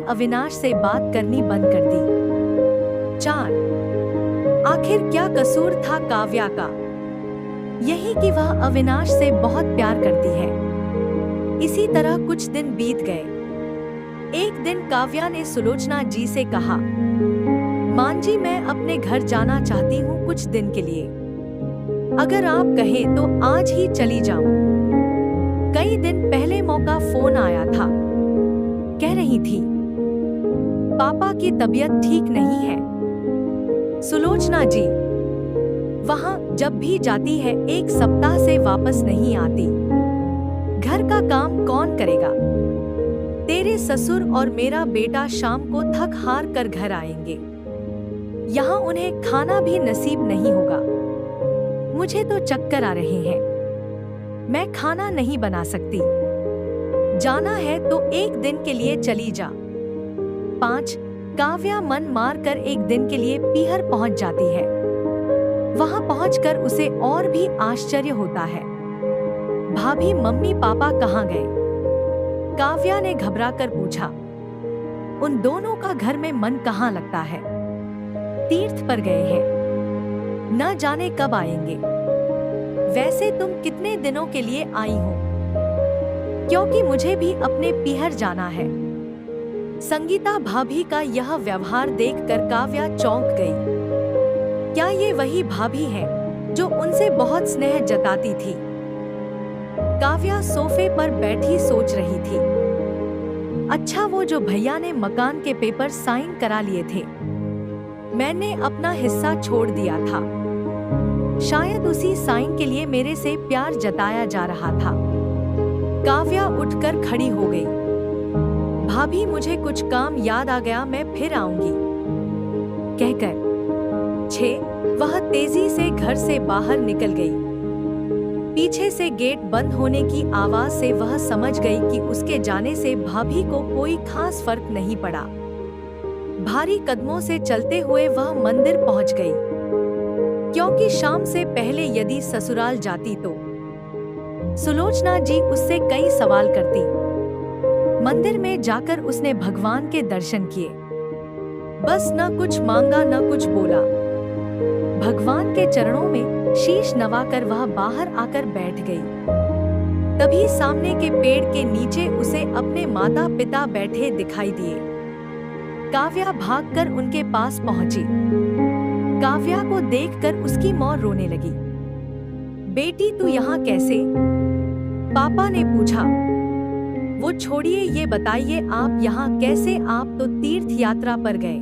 अविनाश से बात करनी बंद कर दी। 4 आखिर क्या कसूर था काव्या का? यही कि वह अविनाश से बहुत प्यार करती है। इसी तरह कुछ दिन बीत गए। एक दिन काव्या ने सुलोचना जी से कहा, मां जी, मैं अपने घर जाना चाहती हूँ कुछ दिन के लिए। अगर आप कहें तो आज ही चली जाऊं। कई दिन पहले मौका फोन आया था। कह रही थी, पापा की तबीयत ठीक नहीं है। सुलोचना जी वहां जब भी जाती है 1 सप्ताह से वापस नहीं आती। घर का काम कौन करेगा? तेरे ससुर और मेरा बेटा शाम को थक हार कर घर आएंगे। यहाँ उन्हें खाना भी नसीब नहीं होगा। मुझे तो चक्कर आ रहे हैं। मैं खाना नहीं बना सकती। जाना है तो 1 दिन के लिए चली जा। 5 काव्या मन मार कर 1 दिन के लिए पीहर पहुंच जाती है। वहां पहुंचकर उसे और भी आश्चर्य होता है। भाभी, मम्मी पापा कहाँ गए? काव्या ने घबराकर पूछा। उन दोनों का घर में मन कहाँ लगता है? तीर्थ पर गए हैं, न जाने कब आएंगे। वैसे तुम कितने दिनों के लिए आई हो? क्योंकि मुझे भी अपने पीहर जाना है। संगीता भाभी का यह व्यवहार देखकर काव्या चौंक गई। क्या ये वही भाभी है जो उनसे बहुत स्नेह जताती थी? काव्या सोफे पर बैठी सोच रही थी। अच्छा, वो जो भैया ने मकान के पेपर साइन करा लिए थे, मैंने अपना हिस्सा छोड़ दिया था। शायद उसी साइन के लिए मेरे से प्यार जताया जा रहा था। काव्या उठकर खड़ी हो गई। भाभी, मुझे कुछ काम याद आ गया, मैं फिर आऊंगी कहकर 6 वह तेजी से घर से बाहर निकल गई। पीछे से गेट बंद होने की आवाज से वह समझ गई कि उसके जाने से भाभी को कोई खास फर्क नहीं पड़ा। भारी कदमों से चलते हुए वह मंदिर पहुंच गई, क्योंकि शाम से पहले यदि ससुराल जाती तो सुलोचना जी उससे कई सवाल करती। मंदिर में जाकर उसने भगवान के दर्शन किए। बस न कुछ मांगा न कुछ बोला। भगवान के चरणों में शीश नवाकर वह बाहर आकर बैठ गई। तभी सामने के पेड़ के नीचे उसे अपने माता पिता बैठे दिखाई दिए। काव्या भागकर उनके पास पहुंची। काव्या को देखकर उसकी मां रोने लगी। बेटी, तू यहाँ कैसे? पापा ने पूछा। वो छोड़िए, ये बताइए आप यहाँ कैसे? आप तो तीर्थ यात्रा पर गए।